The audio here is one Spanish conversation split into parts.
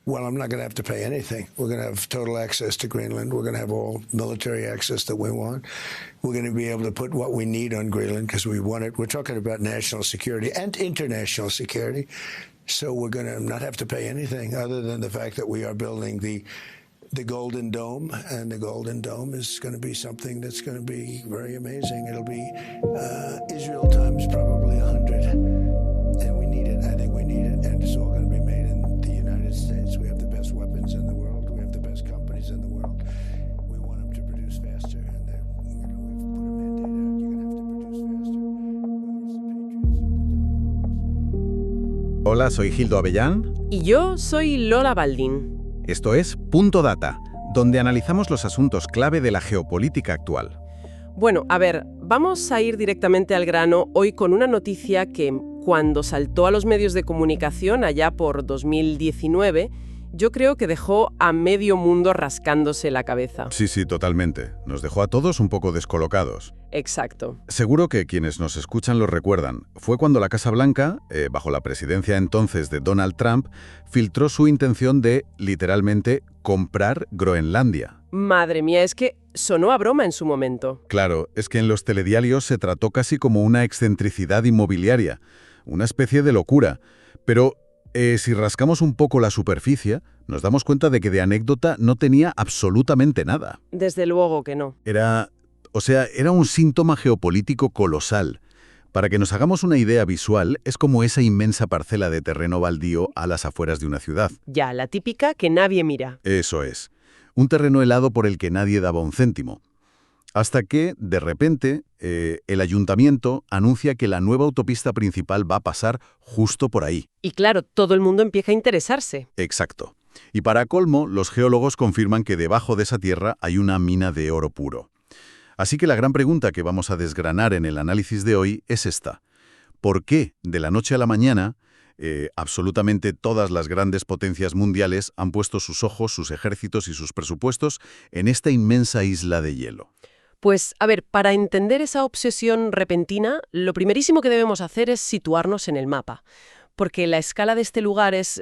Well, I'm not going to have to pay anything. We're going to have total access to Greenland. We're going to have all military access that we want. We're going to be able to put what we need on Greenland because we want it. We're talking about national security and international security. So we're going to not have to pay anything other than the fact that we are building the Golden Dome, and the Golden Dome is going to be something that's going to be very amazing. It'll be Israel times probably 100, and we need it. I think we need it, and it's all going to be made in the United States. We have the best weapons in the world. We have the best companies in the world. We want them to produce faster, and we've put a mandate out. You're going to have to produce faster. Hola, soy Gildo Avellán. Y yo soy Lola Baldín. Esto es Punto Data, donde analizamos los asuntos clave de la geopolítica actual. Bueno, a ver, vamos a ir directamente al grano hoy con una noticia que cuando saltó a los medios de comunicación allá por 2019, yo creo que dejó a medio mundo rascándose la cabeza. Sí, totalmente. Nos dejó a todos un poco descolocados. Exacto. Seguro que quienes nos escuchan lo recuerdan. Fue cuando la Casa Blanca, bajo la presidencia entonces de Donald Trump, filtró su intención de, literalmente, comprar Groenlandia. Madre mía, es que sonó a broma en su momento. Claro, es que en los telediarios se trató casi como una excentricidad inmobiliaria, una especie de locura. Pero si rascamos un poco la superficie, nos damos cuenta de que de anécdota no tenía absolutamente nada. Desde luego que no. Era un síntoma geopolítico colosal. Para que nos hagamos una idea visual, es como esa inmensa parcela de terreno baldío a las afueras de una ciudad. Ya, la típica que nadie mira. Eso es. Un terreno helado por el que nadie daba un céntimo. Hasta que, de repente, el ayuntamiento anuncia que la nueva autopista principal va a pasar justo por ahí. Y claro, todo el mundo empieza a interesarse. Exacto. Y para colmo, los geólogos confirman que debajo de esa tierra hay una mina de oro puro. Así que la gran pregunta que vamos a desgranar en el análisis de hoy es esta. ¿Por qué, de la noche a la mañana, absolutamente todas las grandes potencias mundiales han puesto sus ojos, sus ejércitos y sus presupuestos en esta inmensa isla de hielo? Pues, a ver, para entender esa obsesión repentina, lo primerísimo que debemos hacer es situarnos en el mapa. Porque la escala de este lugar es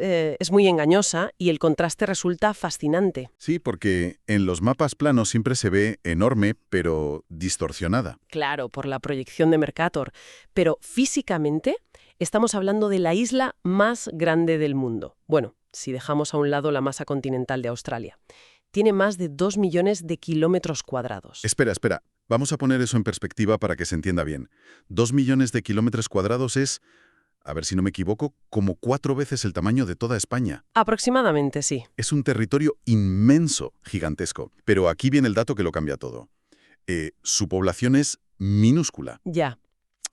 muy engañosa y el contraste resulta fascinante. Sí, porque en los mapas planos siempre se ve enorme, pero distorsionada. Claro, por la proyección de Mercator. Pero físicamente estamos hablando de la isla más grande del mundo. Bueno, si dejamos a un lado la masa continental de Australia. Tiene más de 2 millones de kilómetros cuadrados. Espera. Vamos a poner eso en perspectiva para que se entienda bien. 2 millones de kilómetros cuadrados es, a ver si no me equivoco, como 4 veces el tamaño de toda España. Aproximadamente, sí. Es un territorio inmenso, gigantesco. Pero aquí viene el dato que lo cambia todo. Su población es minúscula. Ya.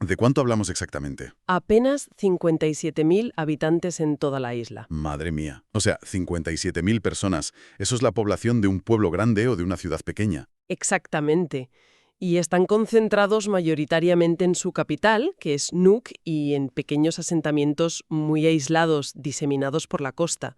¿De cuánto hablamos exactamente? Apenas 57.000 habitantes en toda la isla. Madre mía. O sea, 57.000 personas. Eso es la población de un pueblo grande o de una ciudad pequeña. Exactamente. Y están concentrados mayoritariamente en su capital, que es Nuuk, y en pequeños asentamientos muy aislados, diseminados por la costa.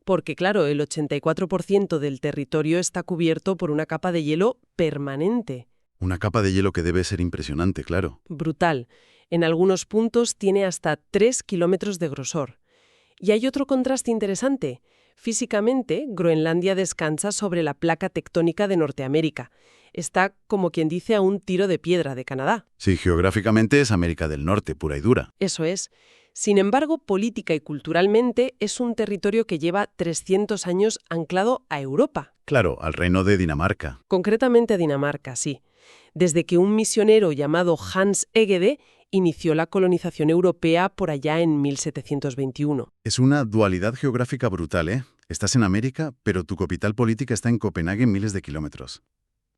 Porque, claro, el 84% del territorio está cubierto por una capa de hielo permanente. Una capa de hielo que debe ser impresionante, claro. Brutal. En algunos puntos tiene hasta 3 kilómetros de grosor. Y hay otro contraste interesante. Físicamente, Groenlandia descansa sobre la placa tectónica de Norteamérica. Está, como quien dice, a un tiro de piedra de Canadá. Sí, geográficamente es América del Norte, pura y dura. Eso es. Sin embargo, política y culturalmente es un territorio que lleva 300 años anclado a Europa. Claro, al reino de Dinamarca. Concretamente a Dinamarca, sí. Desde que un misionero llamado Hans Egede inició la colonización europea por allá en 1721. Es una dualidad geográfica brutal, ¿eh? Estás en América, pero tu capital política está en Copenhague, miles de kilómetros.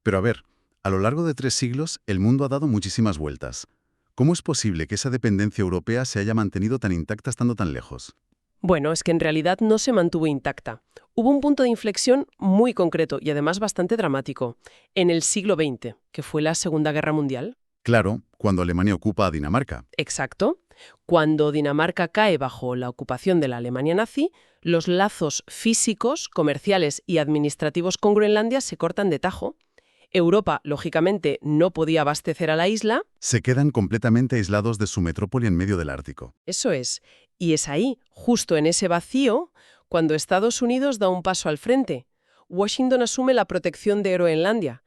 Pero a ver, a lo largo de 3 siglos, el mundo ha dado muchísimas vueltas. ¿Cómo es posible que esa dependencia europea se haya mantenido tan intacta estando tan lejos? Bueno, es que en realidad no se mantuvo intacta. Hubo un punto de inflexión muy concreto y además bastante dramático, en el siglo XX, que fue la Segunda Guerra Mundial. Claro, cuando Alemania ocupa a Dinamarca. Exacto. Cuando Dinamarca cae bajo la ocupación de la Alemania nazi, los lazos físicos, comerciales y administrativos con Groenlandia se cortan de tajo. Europa, lógicamente, no podía abastecer a la isla. Se quedan completamente aislados de su metrópoli en medio del Ártico. Eso es. Y es ahí, justo en ese vacío, cuando Estados Unidos da un paso al frente. Washington asume la protección de Groenlandia,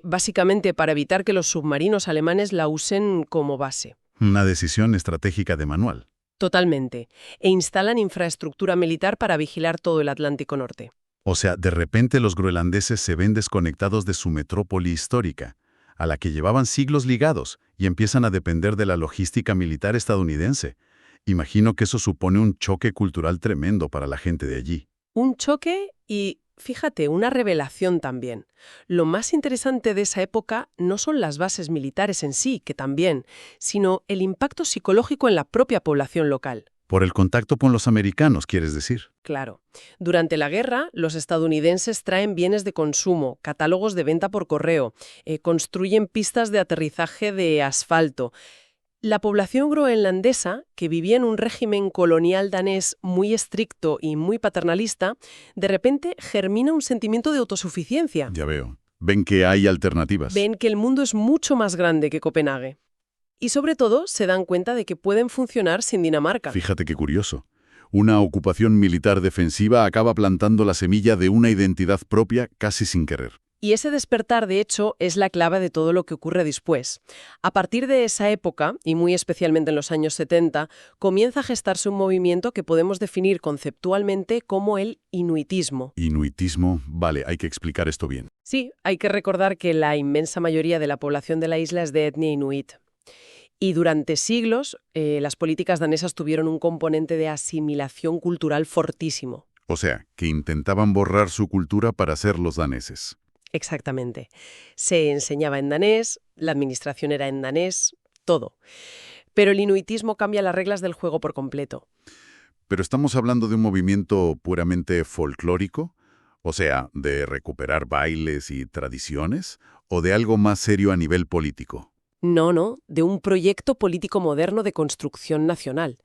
básicamente para evitar que los submarinos alemanes la usen como base. Una decisión estratégica de manual. Totalmente. E instalan infraestructura militar para vigilar todo el Atlántico Norte. O sea, de repente los groenlandeses se ven desconectados de su metrópoli histórica, a la que llevaban siglos ligados, y empiezan a depender de la logística militar estadounidense. Imagino que eso supone un choque cultural tremendo para la gente de allí. Un choque y, fíjate, una revelación también. Lo más interesante de esa época no son las bases militares en sí, que también, sino el impacto psicológico en la propia población local. Por el contacto con los americanos, ¿quieres decir? Claro. Durante la guerra, los estadounidenses traen bienes de consumo, catálogos de venta por correo, construyen pistas de aterrizaje de asfalto. La población groenlandesa, que vivía en un régimen colonial danés muy estricto y muy paternalista, de repente germina un sentimiento de autosuficiencia. Ya veo. Ven que hay alternativas. Ven que el mundo es mucho más grande que Copenhague. Y sobre todo, se dan cuenta de que pueden funcionar sin Dinamarca. Fíjate qué curioso. Una ocupación militar defensiva acaba plantando la semilla de una identidad propia casi sin querer. Y ese despertar, de hecho, es la clave de todo lo que ocurre después. A partir de esa época, y muy especialmente en los años 70, comienza a gestarse un movimiento que podemos definir conceptualmente como el inuitismo. Inuitismo, vale, hay que explicar esto bien. Sí, hay que recordar que la inmensa mayoría de la población de la isla es de etnia inuit. Y durante siglos, las políticas danesas tuvieron un componente de asimilación cultural fortísimo. O sea, que intentaban borrar su cultura para ser los daneses. Exactamente. Se enseñaba en danés, la administración era en danés, todo. Pero el inuitismo cambia las reglas del juego por completo. ¿Pero estamos hablando de un movimiento puramente folclórico? O sea, ¿de recuperar bailes y tradiciones? ¿O de algo más serio a nivel político? No, de un proyecto político moderno de construcción nacional.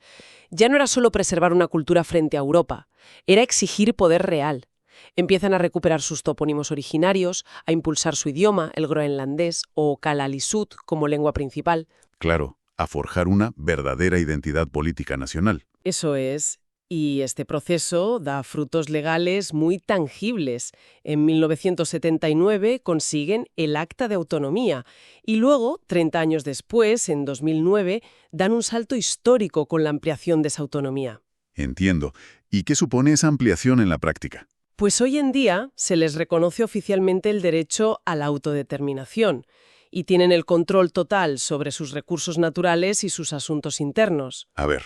Ya no era solo preservar una cultura frente a Europa, era exigir poder real. Empiezan a recuperar sus topónimos originarios, a impulsar su idioma, el groenlandés o kalaallisut como lengua principal. Claro, a forjar una verdadera identidad política nacional. Eso es. Y este proceso da frutos legales muy tangibles. En 1979 consiguen el Acta de Autonomía y luego, 30 años después, en 2009, dan un salto histórico con la ampliación de esa autonomía. Entiendo. ¿Y qué supone esa ampliación en la práctica? Pues hoy en día se les reconoce oficialmente el derecho a la autodeterminación y tienen el control total sobre sus recursos naturales y sus asuntos internos. A ver,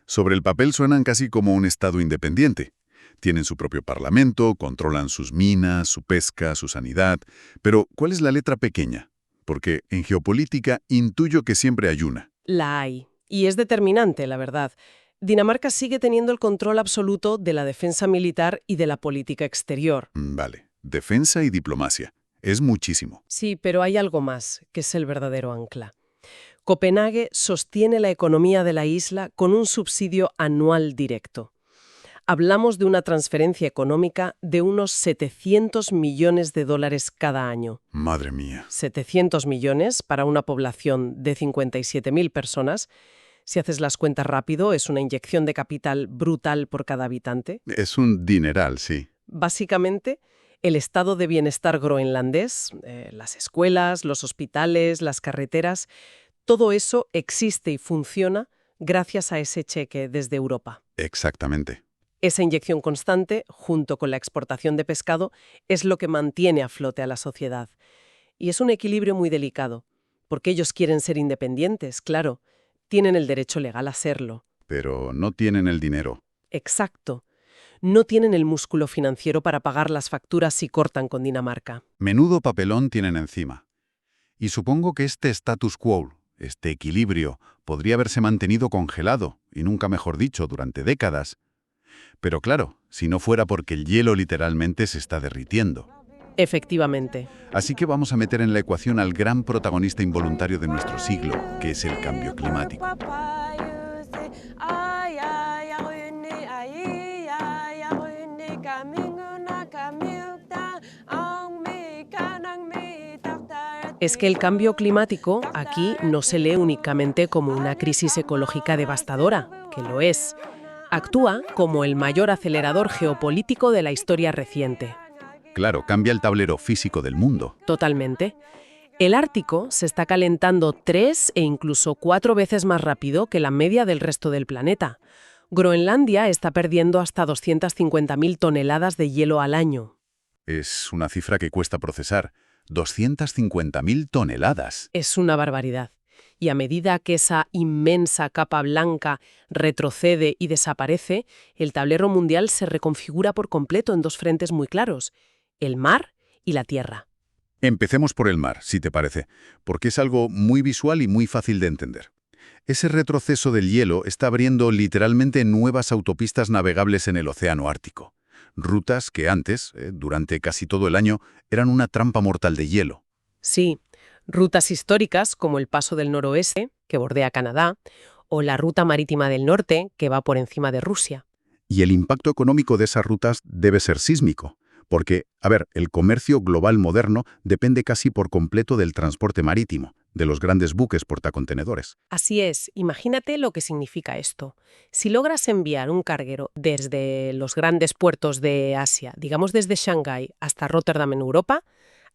sobre el papel suenan casi como un Estado independiente. Tienen su propio parlamento, controlan sus minas, su pesca, su sanidad. Pero, ¿cuál es la letra pequeña? Porque en geopolítica intuyo que siempre hay una. La hay. Y es determinante, la verdad. Dinamarca sigue teniendo el control absoluto de la defensa militar y de la política exterior. Vale, defensa y diplomacia. Es muchísimo. Sí, pero hay algo más, que es el verdadero ancla. Copenhague sostiene la economía de la isla con un subsidio anual directo. Hablamos de una transferencia económica de unos 700 millones de dólares cada año. Madre mía. 700 millones para una población de 57.000 personas. Si haces las cuentas rápido, es una inyección de capital brutal por cada habitante. Es un dineral, sí. Básicamente, el estado de bienestar groenlandés, las escuelas, los hospitales, las carreteras, todo eso existe y funciona gracias a ese cheque desde Europa. Exactamente. Esa inyección constante, junto con la exportación de pescado, es lo que mantiene a flote a la sociedad. Y es un equilibrio muy delicado, porque ellos quieren ser independientes, claro. Tienen el derecho legal a serlo. Pero no tienen el dinero. Exacto. No tienen el músculo financiero para pagar las facturas si cortan con Dinamarca. Menudo papelón tienen encima. Y supongo que este status quo, este equilibrio, podría haberse mantenido congelado, y nunca mejor dicho, durante décadas. Pero claro, si no fuera porque el hielo literalmente se está derritiendo. Efectivamente. Así que vamos a meter en la ecuación al gran protagonista involuntario de nuestro siglo, que es el cambio climático. Es que el cambio climático aquí no se lee únicamente como una crisis ecológica devastadora, que lo es. Actúa como el mayor acelerador geopolítico de la historia reciente. Claro, cambia el tablero físico del mundo. Totalmente. El Ártico se está calentando 3 e incluso 4 veces más rápido que la media del resto del planeta. Groenlandia está perdiendo hasta 250.000 toneladas de hielo al año. Es una cifra que cuesta procesar. 250.000 toneladas. Es una barbaridad. Y a medida que esa inmensa capa blanca retrocede y desaparece, el tablero mundial se reconfigura por completo en 2 frentes muy claros: el mar y la tierra. Empecemos por el mar, si te parece, porque es algo muy visual y muy fácil de entender. Ese retroceso del hielo está abriendo literalmente nuevas autopistas navegables en el océano Ártico. Rutas que antes, durante casi todo el año, eran una trampa mortal de hielo. Sí, rutas históricas como el Paso del Noroeste, que bordea Canadá, o la Ruta Marítima del Norte, que va por encima de Rusia. Y el impacto económico de esas rutas debe ser sísmico. Porque, el comercio global moderno depende casi por completo del transporte marítimo, de los grandes buques portacontenedores. Así es, imagínate lo que significa esto. Si logras enviar un carguero desde los grandes puertos de Asia, digamos desde Shanghái hasta Rotterdam en Europa,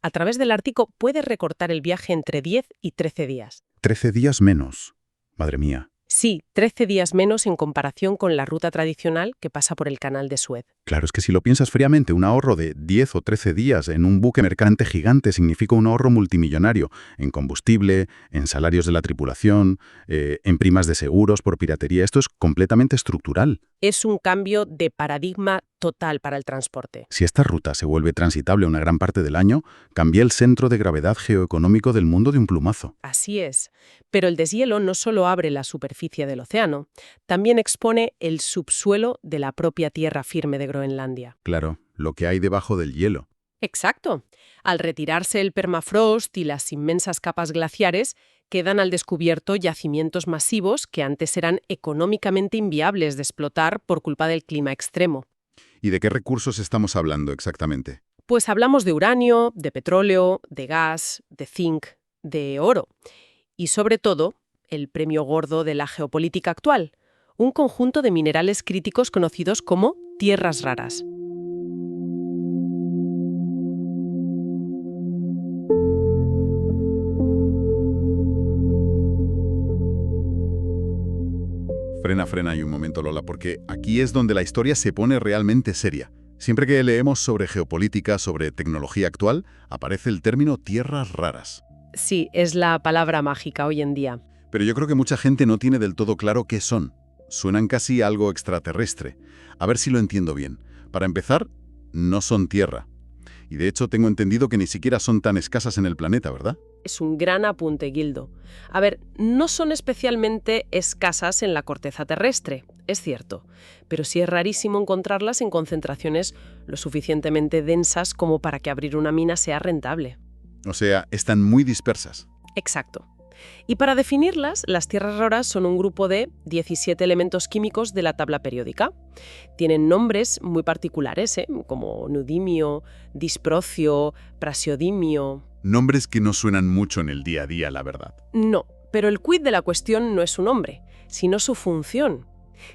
a través del Ártico puedes recortar el viaje entre 10 y 13 días. 13 días menos. Madre mía. Sí, 13 días menos en comparación con la ruta tradicional que pasa por el Canal de Suez. Claro, es que si lo piensas fríamente, un ahorro de 10 o 13 días en un buque mercante gigante significa un ahorro multimillonario en combustible, en salarios de la tripulación, en primas de seguros por piratería. Esto es completamente estructural. Es un cambio de paradigma total para el transporte. Si esta ruta se vuelve transitable una gran parte del año, cambia el centro de gravedad geoeconómico del mundo de un plumazo. Así es. Pero el deshielo no solo abre la superficie del océano, también expone el subsuelo de la propia tierra firme de Groenlandia. Claro, lo que hay debajo del hielo. Exacto. Al retirarse el permafrost y las inmensas capas glaciares, quedan al descubierto yacimientos masivos que antes eran económicamente inviables de explotar por culpa del clima extremo. ¿Y de qué recursos estamos hablando exactamente? Pues hablamos de uranio, de petróleo, de gas, de zinc, de oro. Y sobre todo, el premio gordo de la geopolítica actual, un conjunto de minerales críticos conocidos como tierras raras. Frena y un momento, Lola, porque aquí es donde la historia se pone realmente seria. Siempre que leemos sobre geopolítica, sobre tecnología actual, aparece el término tierras raras. Sí, es la palabra mágica hoy en día. Pero yo creo que mucha gente no tiene del todo claro qué son. Suenan casi a algo extraterrestre. A ver si lo entiendo bien. Para empezar, no son tierra. Y de hecho tengo entendido que ni siquiera son tan escasas en el planeta, ¿verdad? Es un gran apunte, Gildo. A ver, no son especialmente escasas en la corteza terrestre, es cierto, pero sí es rarísimo encontrarlas en concentraciones lo suficientemente densas como para que abrir una mina sea rentable. O sea, están muy dispersas. Exacto. Y para definirlas, las tierras raras son un grupo de 17 elementos químicos de la tabla periódica. Tienen nombres muy particulares, como nudimio, disprocio, prasiodimio. Nombres que no suenan mucho en el día a día, la verdad. No, pero el quid de la cuestión no es su nombre, sino su función.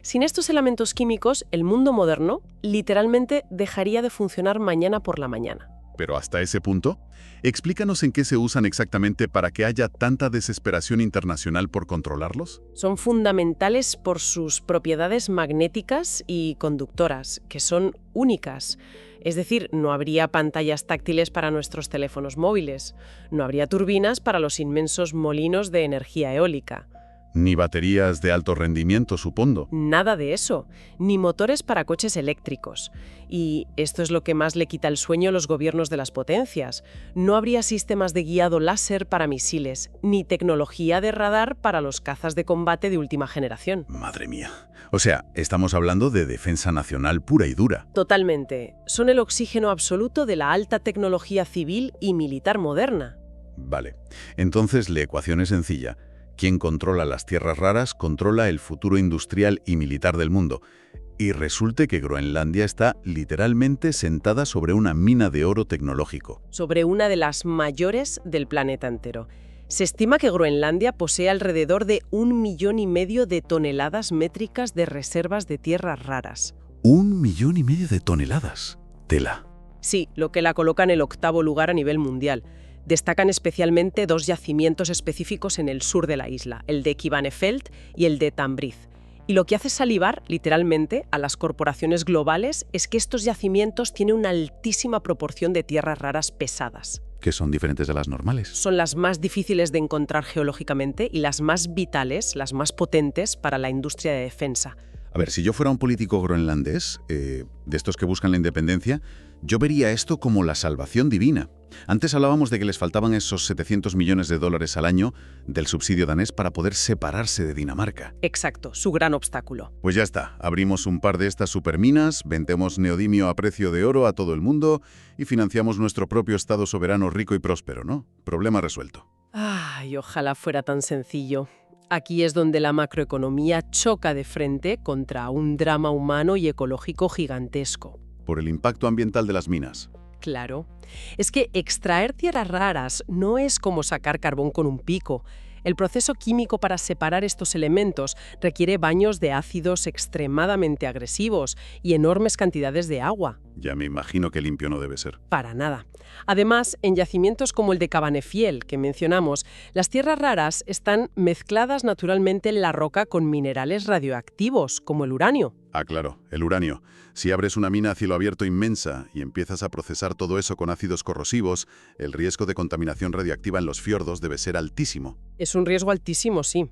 Sin estos elementos químicos, el mundo moderno literalmente dejaría de funcionar mañana por la mañana. Pero hasta ese punto, explícanos en qué se usan exactamente para que haya tanta desesperación internacional por controlarlos. Son fundamentales por sus propiedades magnéticas y conductoras, que son únicas. Es decir, no habría pantallas táctiles para nuestros teléfonos móviles, no habría turbinas para los inmensos molinos de energía eólica. Ni baterías de alto rendimiento, supongo. Nada de eso, ni motores para coches eléctricos. Y esto es lo que más le quita el sueño a los gobiernos de las potencias. No habría sistemas de guiado láser para misiles, ni tecnología de radar para los cazas de combate de última generación. Madre mía. O sea, estamos hablando de defensa nacional pura y dura. Totalmente. Son el oxígeno absoluto de la alta tecnología civil y militar moderna. Vale. Entonces la ecuación es sencilla. Quien controla las tierras raras controla el futuro industrial y militar del mundo. Y resulte que Groenlandia está literalmente sentada sobre una mina de oro tecnológico. Sobre una de las mayores del planeta entero. Se estima que Groenlandia posee alrededor de 1,5 millones de toneladas métricas de reservas de tierras raras. 1,5 millones de toneladas. Tela. Sí, lo que la coloca en el 8º lugar a nivel mundial. Destacan especialmente 2 yacimientos específicos en el sur de la isla, el de Kvanefjeld y el de Tambriz. Y lo que hace salivar, literalmente, a las corporaciones globales es que estos yacimientos tienen una altísima proporción de tierras raras pesadas. Que son diferentes de las normales. Son las más difíciles de encontrar geológicamente y las más vitales, las más potentes para la industria de defensa. A ver, si yo fuera un político groenlandés, de estos que buscan la independencia, yo vería esto como la salvación divina. Antes hablábamos de que les faltaban esos 700 millones de dólares al año del subsidio danés para poder separarse de Dinamarca. Exacto, su gran obstáculo. Pues ya está, abrimos un par de estas superminas, vendemos neodimio a precio de oro a todo el mundo y financiamos nuestro propio estado soberano rico y próspero, ¿no? Problema resuelto. Ay, ojalá fuera tan sencillo. Aquí es donde la macroeconomía choca de frente contra un drama humano y ecológico gigantesco. Por el impacto ambiental de las minas. Claro. Es que extraer tierras raras no es como sacar carbón con un pico. El proceso químico para separar estos elementos requiere baños de ácidos extremadamente agresivos y enormes cantidades de agua. Ya me imagino que limpio no debe ser. Para nada. Además, en yacimientos como el de Kvanefjeld, que mencionamos, las tierras raras están mezcladas naturalmente en la roca con minerales radioactivos, como el uranio. Ah, claro, el uranio. Si abres una mina a cielo abierto inmensa y empiezas a procesar todo eso con ácidos corrosivos, el riesgo de contaminación radioactiva en los fiordos debe ser altísimo. Es un riesgo altísimo, sí.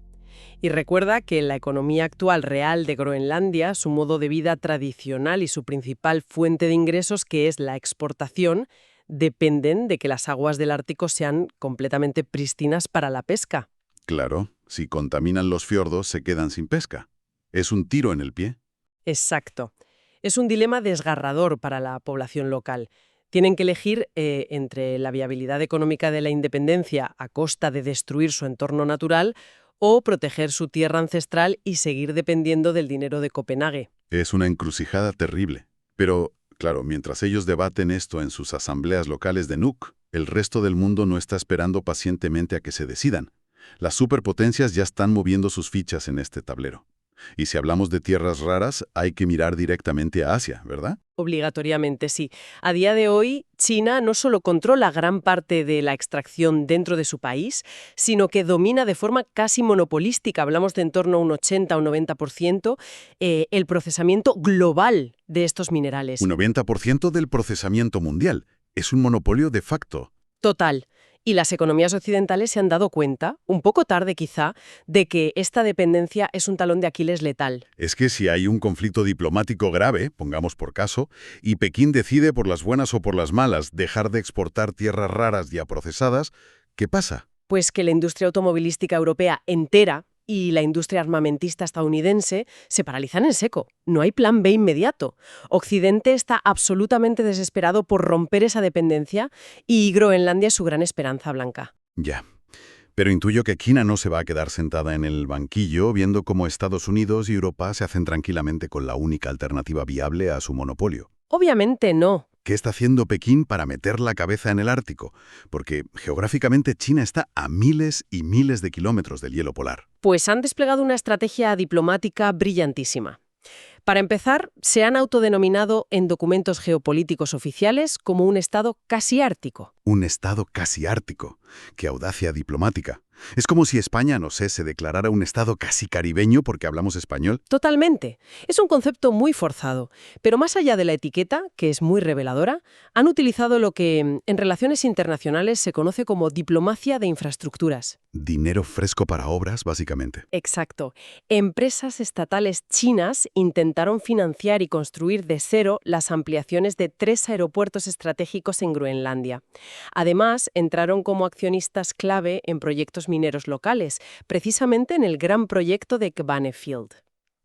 Y recuerda que en la economía actual real de Groenlandia, su modo de vida tradicional y su principal fuente de ingresos, que es la exportación, dependen de que las aguas del Ártico sean completamente prístinas para la pesca. Claro, si contaminan los fiordos se quedan sin pesca. Es un tiro en el pie. Exacto. Es un dilema desgarrador para la población local. Tienen que elegir entre la viabilidad económica de la independencia a costa de destruir su entorno natural o proteger su tierra ancestral y seguir dependiendo del dinero de Copenhague. Es una encrucijada terrible. Pero, claro, mientras ellos debaten esto en sus asambleas locales de Nuuk, el resto del mundo no está esperando pacientemente a que se decidan. Las superpotencias ya están moviendo sus fichas en este tablero. Y si hablamos de tierras raras, hay que mirar directamente a Asia, ¿verdad? Obligatoriamente, sí. A día de hoy, China no solo controla gran parte de la extracción dentro de su país, sino que domina de forma casi monopolística, hablamos de en torno a un 80 o 90%, el procesamiento global de estos minerales. Un 90% del procesamiento mundial. Es un monopolio de facto. Total. Y las economías occidentales se han dado cuenta, un poco tarde quizá, de que esta dependencia es un talón de Aquiles letal. Es que si hay un conflicto diplomático grave, pongamos por caso, y Pekín decide por las buenas o por las malas dejar de exportar tierras raras ya procesadas, ¿qué pasa? Pues que la industria automovilística europea entera y la industria armamentista estadounidense se paralizan en seco. No hay plan B inmediato. Occidente está absolutamente desesperado por romper esa dependencia y Groenlandia es su gran esperanza blanca. Ya. Pero intuyo que China no se va a quedar sentada en el banquillo viendo cómo Estados Unidos y Europa se hacen tranquilamente con la única alternativa viable a su monopolio. Obviamente no. ¿Qué está haciendo Pekín para meter la cabeza en el Ártico? Porque geográficamente China está a miles y miles de kilómetros del hielo polar. Pues han desplegado una estrategia diplomática brillantísima. Para empezar, se han autodenominado en documentos geopolíticos oficiales como un estado casi ártico. Un estado casi ártico. ¡Qué audacia diplomática! Es como si España, no sé, se declarara un estado casi caribeño porque hablamos español. Totalmente. Es un concepto muy forzado. Pero más allá de la etiqueta, que es muy reveladora, han utilizado lo que en relaciones internacionales se conoce como diplomacia de infraestructuras. Dinero fresco para obras, básicamente. Exacto. Empresas estatales chinas intentaron financiar y construir de cero las ampliaciones de 3 aeropuertos estratégicos en Groenlandia. Además, entraron como accionistas clave en proyectos mineros locales, precisamente en el gran proyecto de Kvanefjeld.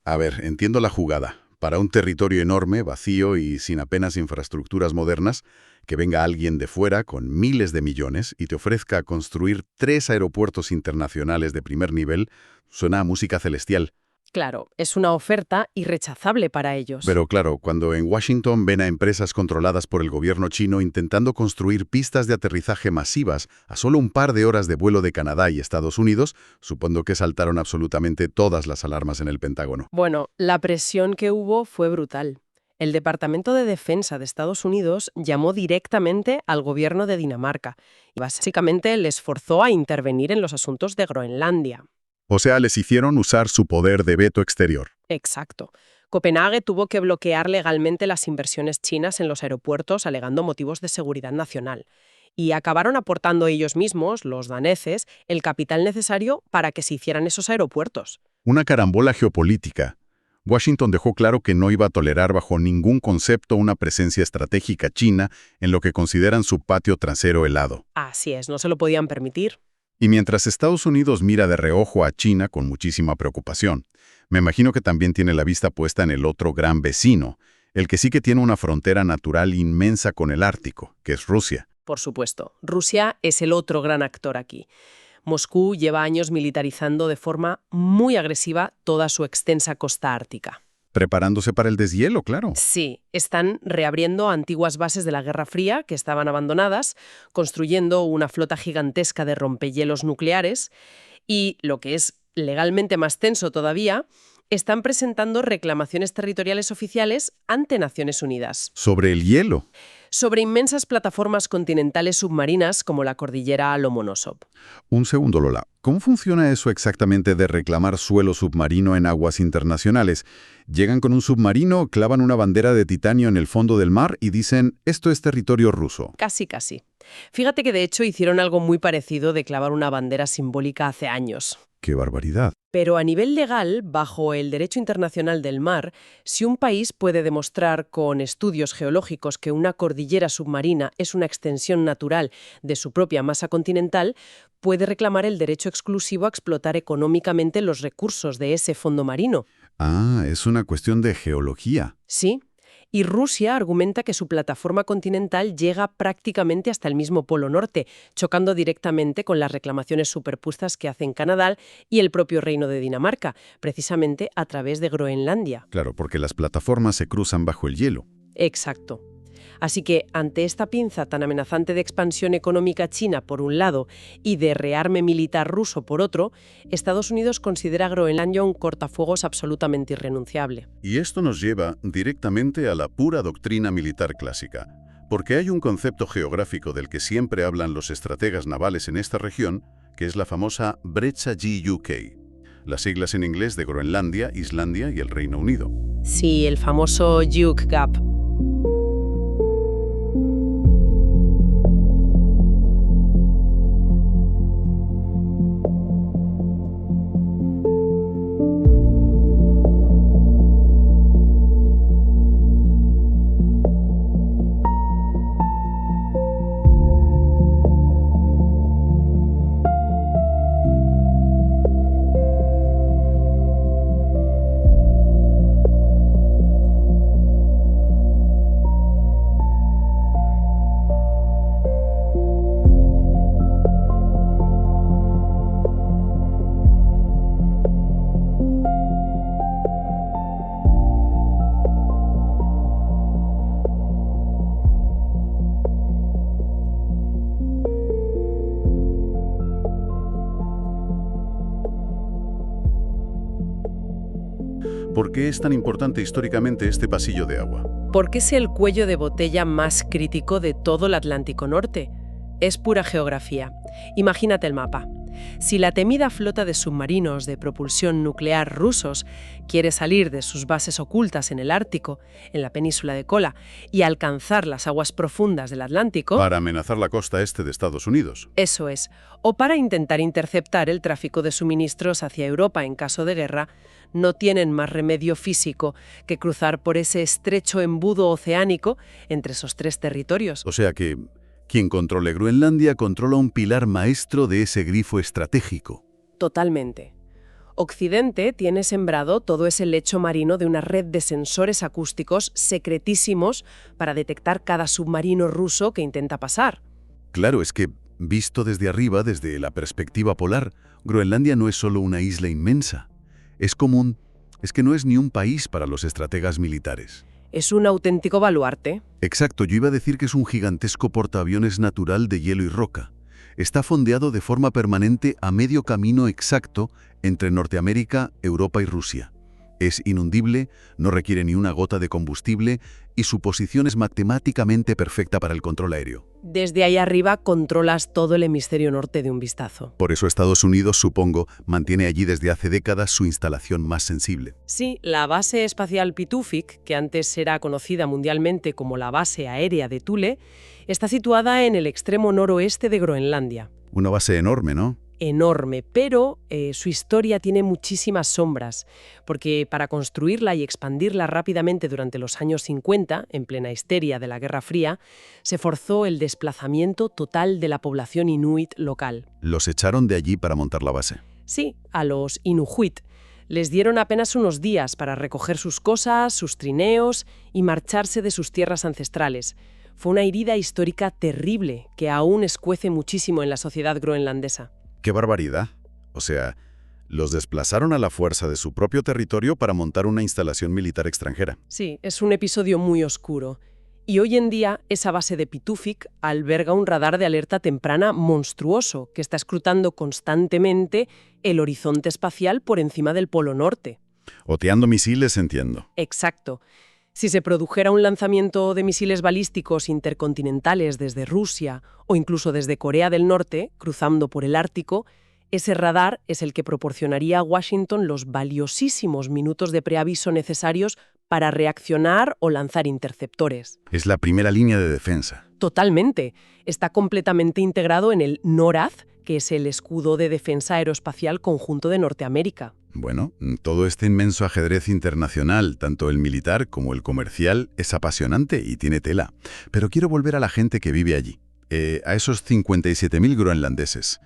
A ver, entiendo la jugada. Para un territorio enorme, vacío y sin apenas infraestructuras modernas, que venga alguien de fuera con miles de millones y te ofrezca construir 3 aeropuertos internacionales de primer nivel, suena a música celestial. Claro, es una oferta irrechazable para ellos. Pero claro, cuando en Washington ven a empresas controladas por el gobierno chino intentando construir pistas de aterrizaje masivas a solo un par de horas de vuelo de Canadá y Estados Unidos, supongo que saltaron absolutamente todas las alarmas en el Pentágono. Bueno, la presión que hubo fue brutal. El Departamento de Defensa de Estados Unidos llamó directamente al gobierno de Dinamarca y básicamente les forzó a intervenir en los asuntos de Groenlandia. O sea, les hicieron usar su poder de veto exterior. Exacto. Copenhague tuvo que bloquear legalmente las inversiones chinas en los aeropuertos alegando motivos de seguridad nacional. Y acabaron aportando ellos mismos, los daneses, el capital necesario para que se hicieran esos aeropuertos. Una carambola geopolítica. Washington dejó claro que no iba a tolerar bajo ningún concepto una presencia estratégica china en lo que consideran su patio trasero helado. Así es, no se lo podían permitir. Y mientras Estados Unidos mira de reojo a China con muchísima preocupación, me imagino que también tiene la vista puesta en el otro gran vecino, el que sí que tiene una frontera natural inmensa con el Ártico, que es Rusia. Por supuesto, Rusia es el otro gran actor aquí. Moscú lleva años militarizando de forma muy agresiva toda su extensa costa ártica. Preparándose para el deshielo, claro. Sí, están reabriendo antiguas bases de la Guerra Fría que estaban abandonadas, construyendo una flota gigantesca de rompehielos nucleares y, lo que es legalmente más tenso todavía, están presentando reclamaciones territoriales oficiales ante Naciones Unidas. Sobre el hielo. Sobre inmensas plataformas continentales submarinas como la cordillera Lomonosov. Un segundo, Lola. ¿Cómo funciona eso exactamente de reclamar suelo submarino en aguas internacionales? Llegan con un submarino, clavan una bandera de titanio en el fondo del mar y dicen, esto es territorio ruso. Casi, casi. Fíjate que de hecho hicieron algo muy parecido de clavar una bandera simbólica hace años. ¡Qué barbaridad! Pero a nivel legal, bajo el derecho internacional del mar, si un país puede demostrar con estudios geológicos que una cordillera submarina es una extensión natural de su propia masa continental, puede reclamar el derecho exclusivo a explotar económicamente los recursos de ese fondo marino. Ah, es una cuestión de geología. Sí. Y Rusia argumenta que su plataforma continental llega prácticamente hasta el mismo Polo Norte, chocando directamente con las reclamaciones superpuestas que hacen Canadá y el propio Reino de Dinamarca, precisamente a través de Groenlandia. Claro, porque las plataformas se cruzan bajo el hielo. Exacto. Así que, ante esta pinza tan amenazante de expansión económica china por un lado y de rearme militar ruso por otro, Estados Unidos considera Groenlandia un cortafuegos absolutamente irrenunciable. Y esto nos lleva directamente a la pura doctrina militar clásica, porque hay un concepto geográfico del que siempre hablan los estrategas navales en esta región, que es la famosa brecha GUK, las siglas en inglés de Groenlandia, Islandia y el Reino Unido. Sí, el famoso Uk Gap. ¿Por qué es tan importante históricamente este pasillo de agua? Porque es el cuello de botella más crítico de todo el Atlántico Norte. Es pura geografía. Imagínate el mapa. Si la temida flota de submarinos de propulsión nuclear rusos quiere salir de sus bases ocultas en el Ártico, en la península de Kola, y alcanzar las aguas profundas del Atlántico... Para amenazar la costa este de Estados Unidos. Eso es. O para intentar interceptar el tráfico de suministros hacia Europa en caso de guerra, no tienen más remedio físico que cruzar por ese estrecho embudo oceánico entre esos tres territorios. O sea que quien controle Groenlandia controla un pilar maestro de ese grifo estratégico. Totalmente. Occidente tiene sembrado todo ese lecho marino de una red de sensores acústicos secretísimos para detectar cada submarino ruso que intenta pasar. Claro, es que, visto desde arriba, desde la perspectiva polar, Groenlandia no es solo una isla inmensa. Es como un Es que no es ni un país para los estrategas militares. Es un auténtico baluarte. Exacto, yo iba a decir que es un gigantesco portaaviones natural de hielo y roca. Está fondeado de forma permanente a medio camino exacto entre Norteamérica, Europa y Rusia. Es inundible, no requiere ni una gota de combustible y su posición es matemáticamente perfecta para el control aéreo. Desde ahí arriba controlas todo el hemisferio norte de un vistazo. Por eso Estados Unidos, supongo, mantiene allí desde hace décadas su instalación más sensible. Sí, la base espacial Pitufik, que antes era conocida mundialmente como la base aérea de Thule, está situada en el extremo noroeste de Groenlandia. Una base enorme, ¿no? Enorme, pero su historia tiene muchísimas sombras, porque para construirla y expandirla rápidamente durante los años 50, en plena histeria de la Guerra Fría, se forzó el desplazamiento total de la población inuit local. Los echaron de allí para montar la base. Sí, a los inuhuit. Les dieron apenas unos días para recoger sus cosas, sus trineos y marcharse de sus tierras ancestrales. Fue una herida histórica terrible que aún escuece muchísimo en la sociedad groenlandesa. ¡Qué barbaridad! O sea, los desplazaron a la fuerza de su propio territorio para montar una instalación militar extranjera. Sí, es un episodio muy oscuro. Y hoy en día, esa base de Pitufik alberga un radar de alerta temprana monstruoso que está escrutando constantemente el horizonte espacial por encima del Polo Norte. Oteando misiles, entiendo. Exacto. Si se produjera un lanzamiento de misiles balísticos intercontinentales desde Rusia o incluso desde Corea del Norte, cruzando por el Ártico, ese radar es el que proporcionaría a Washington los valiosísimos minutos de preaviso necesarios para reaccionar o lanzar interceptores. Es la primera línea de defensa. Totalmente. Está completamente integrado en el NORAD, que es el escudo de defensa aeroespacial conjunto de Norteamérica. Bueno, todo este inmenso ajedrez internacional, tanto el militar como el comercial, es apasionante y tiene tela. Pero quiero volver a la gente que vive allí, a esos 57.000 groenlandeses.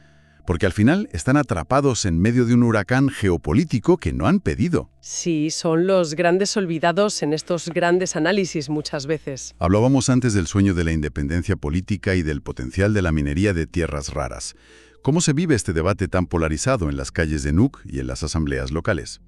Porque al final están atrapados en medio de un huracán geopolítico que no han pedido. Sí, son los grandes olvidados en estos grandes análisis muchas veces. Hablábamos antes del sueño de la independencia política y del potencial de la minería de tierras raras. ¿Cómo se vive este debate tan polarizado en las calles de Nuuk y en las asambleas locales?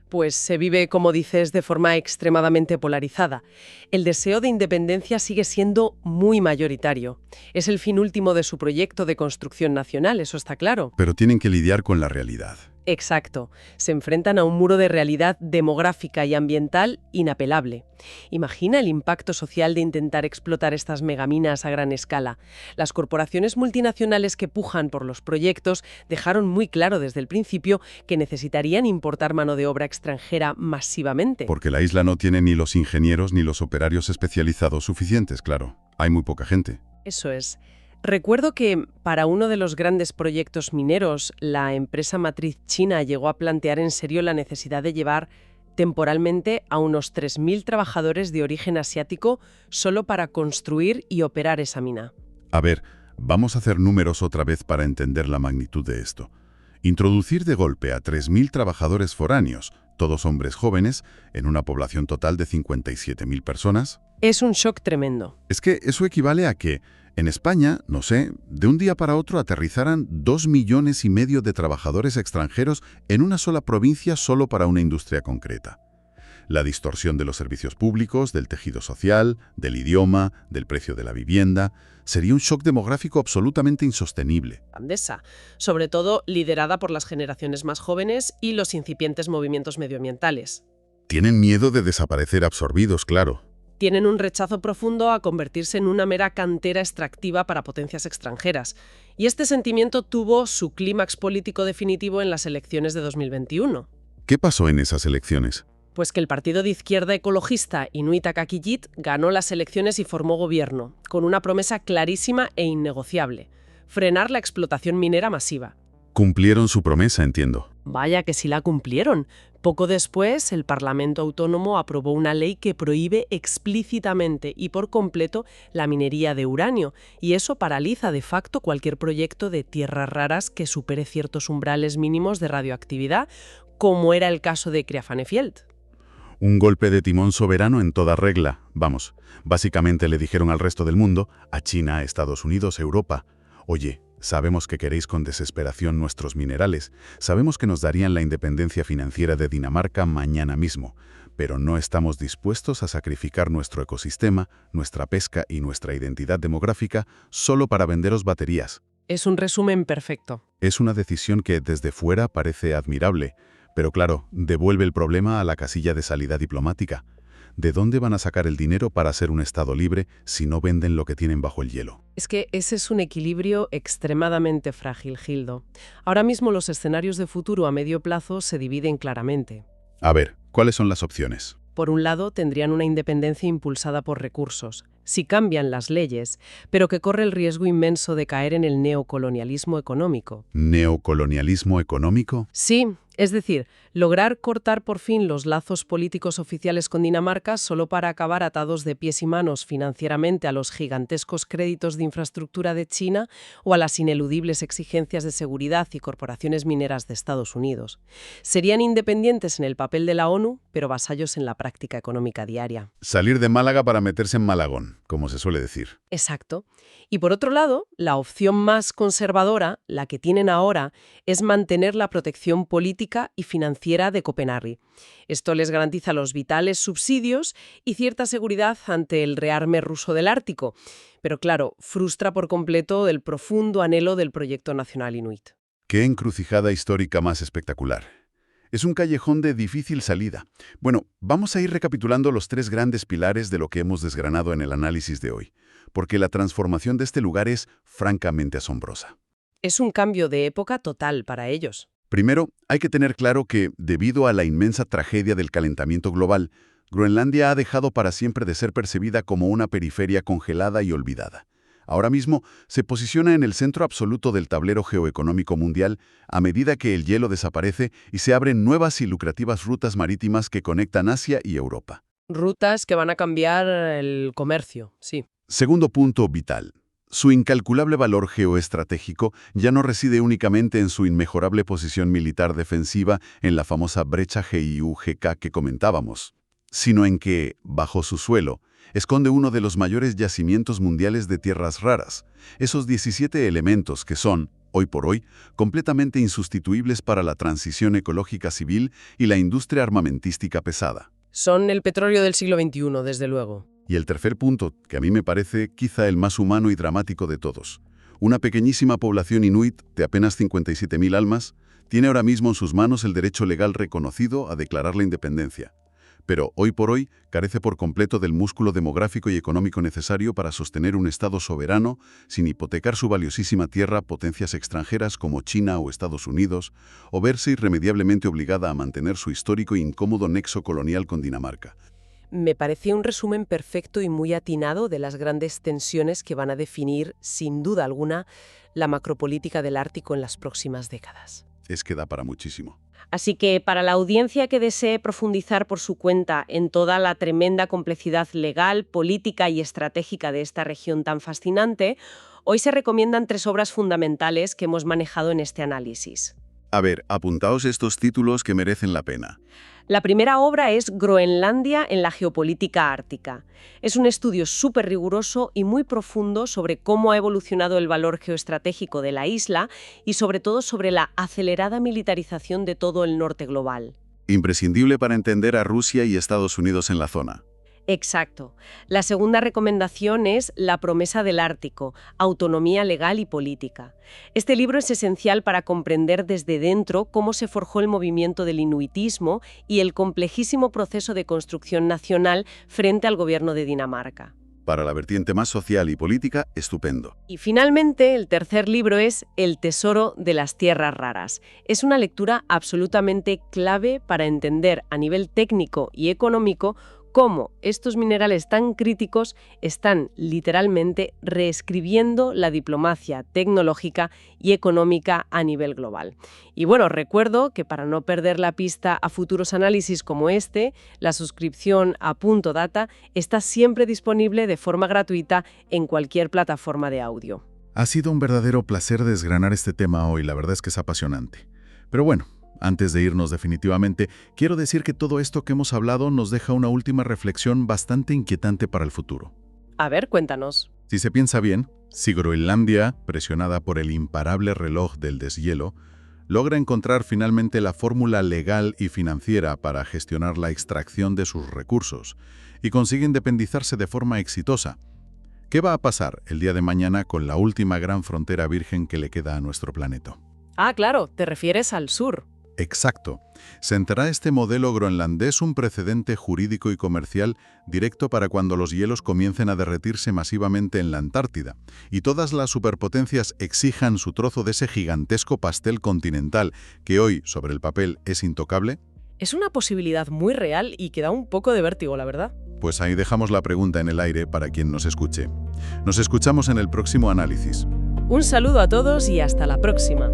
Pues se vive, como dices, de forma extremadamente polarizada. El deseo de independencia sigue siendo muy mayoritario. Es el fin último de su proyecto de construcción nacional, eso está claro. Pero tienen que lidiar con la realidad. Exacto. Se enfrentan a un muro de realidad demográfica y ambiental inapelable. Imagina el impacto social de intentar explotar estas megaminas a gran escala. Las corporaciones multinacionales que pujan por los proyectos dejaron muy claro desde el principio que necesitarían importar mano de obra extranjera masivamente. Porque la isla no tiene ni los ingenieros ni los operarios especializados suficientes, claro. Hay muy poca gente. Eso es. Recuerdo que para uno de los grandes proyectos mineros, la empresa matriz china llegó a plantear en serio la necesidad de llevar temporalmente a unos 3.000 trabajadores de origen asiático solo para construir y operar esa mina. A ver, vamos a hacer números otra vez para entender la magnitud de esto. Introducir de golpe a 3.000 trabajadores foráneos, todos hombres jóvenes, en una población total de 57.000 personas. Es un shock tremendo. Es que eso equivale a que, en España, no sé, de un día para otro aterrizaran 2,5 millones de trabajadores extranjeros en una sola provincia solo para una industria concreta. La distorsión de los servicios públicos, del tejido social, del idioma, del precio de la vivienda, sería un shock demográfico absolutamente insostenible. Andesa, sobre todo liderada por las generaciones más jóvenes y los incipientes movimientos medioambientales. Tienen miedo de desaparecer absorbidos, claro. Tienen un rechazo profundo a convertirse en una mera cantera extractiva para potencias extranjeras. Y este sentimiento tuvo su clímax político definitivo en las elecciones de 2021. ¿Qué pasó en esas elecciones? Pues que el partido de izquierda ecologista Inuit Kakijit ganó las elecciones y formó gobierno, con una promesa clarísima e innegociable: frenar la explotación minera masiva. Cumplieron su promesa, entiendo. Vaya que sí la cumplieron. Poco después, el Parlamento Autónomo aprobó una ley que prohíbe explícitamente y por completo la minería de uranio, y eso paraliza de facto cualquier proyecto de tierras raras que supere ciertos umbrales mínimos de radioactividad, como era el caso de Kreafanifield. Un golpe de timón soberano en toda regla. Vamos, básicamente le dijeron al resto del mundo, a China, a Estados Unidos, a Europa: oye, Sabemos que queréis con desesperación nuestros minerales, sabemos que nos darían la independencia financiera de Dinamarca mañana mismo, pero no estamos dispuestos a sacrificar nuestro ecosistema, nuestra pesca y nuestra identidad demográfica solo para venderos baterías. Es un resumen perfecto. Es una decisión que desde fuera parece admirable, pero claro, devuelve el problema a la casilla de salida diplomática. ¿De dónde van a sacar el dinero para ser un Estado libre si no venden lo que tienen bajo el hielo? Es que ese es un equilibrio extremadamente frágil, Gildo. Ahora mismo los escenarios de futuro a medio plazo se dividen claramente. A ver, ¿cuáles son las opciones? Por un lado, tendrían una independencia impulsada por recursos, si cambian las leyes, pero que corre el riesgo inmenso de caer en el neocolonialismo económico. ¿Neocolonialismo económico? Sí, es decir, lograr cortar por fin los lazos políticos oficiales con Dinamarca solo para acabar atados de pies y manos financieramente a los gigantescos créditos de infraestructura de China o a las ineludibles exigencias de seguridad y corporaciones mineras de Estados Unidos. Serían independientes en el papel de la ONU, pero vasallos en la práctica económica diaria. Salir de Málaga para meterse en Malagón, como se suele decir. Exacto. Y por otro lado, la opción más conservadora, la que tienen ahora, es mantener la protección política y financiera de Copenhague. Esto les garantiza los vitales subsidios y cierta seguridad ante el rearme ruso del Ártico. Pero claro, frustra por completo el profundo anhelo del proyecto nacional inuit. ¡Qué encrucijada histórica más espectacular! Es un callejón de difícil salida. Bueno, vamos a ir recapitulando los tres grandes pilares de lo que hemos desgranado en el análisis de hoy, porque la transformación de este lugar es francamente asombrosa. Es un cambio de época total para ellos. Primero, hay que tener claro que, debido a la inmensa tragedia del calentamiento global, Groenlandia ha dejado para siempre de ser percibida como una periferia congelada y olvidada. Ahora mismo se posiciona en el centro absoluto del tablero geoeconómico mundial a medida que el hielo desaparece y se abren nuevas y lucrativas rutas marítimas que conectan Asia y Europa. Rutas que van a cambiar el comercio, sí. Segundo punto vital. Su incalculable valor geoestratégico ya no reside únicamente en su inmejorable posición militar defensiva en la famosa brecha GIU-GK que comentábamos, sino en que, bajo su suelo, esconde uno de los mayores yacimientos mundiales de tierras raras, esos 17 elementos que son, hoy por hoy, completamente insustituibles para la transición ecológica civil y la industria armamentística pesada. Son el petróleo del siglo XXI, desde luego. Y el tercer punto, que a mí me parece quizá el más humano y dramático de todos. Una pequeñísima población inuit de apenas 57.000 almas tiene ahora mismo en sus manos el derecho legal reconocido a declarar la independencia. Pero hoy por hoy carece por completo del músculo demográfico y económico necesario para sostener un Estado soberano sin hipotecar su valiosísima tierra a potencias extranjeras como China o Estados Unidos, o verse irremediablemente obligada a mantener su histórico e incómodo nexo colonial con Dinamarca. Me parece un resumen perfecto y muy atinado de las grandes tensiones que van a definir, sin duda alguna, la macropolítica del Ártico en las próximas décadas. Es que da para muchísimo. Así que para la audiencia que desee profundizar por su cuenta en toda la tremenda complejidad legal, política y estratégica de esta región tan fascinante, hoy se recomiendan 3 obras fundamentales que hemos manejado en este análisis. A ver, apuntaos estos títulos que merecen la pena. La primera obra es Groenlandia en la geopolítica ártica. Es un estudio súper riguroso y muy profundo sobre cómo ha evolucionado el valor geoestratégico de la isla y sobre todo sobre la acelerada militarización de todo el norte global. Imprescindible para entender a Rusia y Estados Unidos en la zona. Exacto. La segunda recomendación es La promesa del Ártico, autonomía legal y política. Este libro es esencial para comprender desde dentro cómo se forjó el movimiento del inuitismo y el complejísimo proceso de construcción nacional frente al gobierno de Dinamarca. Para la vertiente más social y política, estupendo. Y finalmente, el tercer libro es El tesoro de las tierras raras. Es una lectura absolutamente clave para entender a nivel técnico y económico cómo estos minerales tan críticos están literalmente reescribiendo la diplomacia tecnológica y económica a nivel global. Y bueno, recuerdo que para no perder la pista a futuros análisis como este, la suscripción a Punto Data está siempre disponible de forma gratuita en cualquier plataforma de audio. Ha sido un verdadero placer desgranar este tema hoy, la verdad es que es apasionante. Pero bueno, antes de irnos definitivamente, quiero decir que todo esto que hemos hablado nos deja una última reflexión bastante inquietante para el futuro. A ver, cuéntanos. Si se piensa bien, Si Groenlandia, presionada por el imparable reloj del deshielo, logra encontrar finalmente la fórmula legal y financiera para gestionar la extracción de sus recursos y consigue independizarse de forma exitosa, ¿qué va a pasar el día de mañana con la última gran frontera virgen que le queda a nuestro planeta? Ah, claro, te refieres al sur. Exacto. ¿Sentará este modelo groenlandés un precedente jurídico y comercial directo para cuando los hielos comiencen a derretirse masivamente en la Antártida y todas las superpotencias exijan su trozo de ese gigantesco pastel continental que hoy, sobre el papel, es intocable? Es una posibilidad muy real y que da un poco de vértigo, la verdad. Pues ahí dejamos la pregunta en el aire para quien nos escuche. Nos escuchamos en el próximo análisis. Un saludo a todos y hasta la próxima.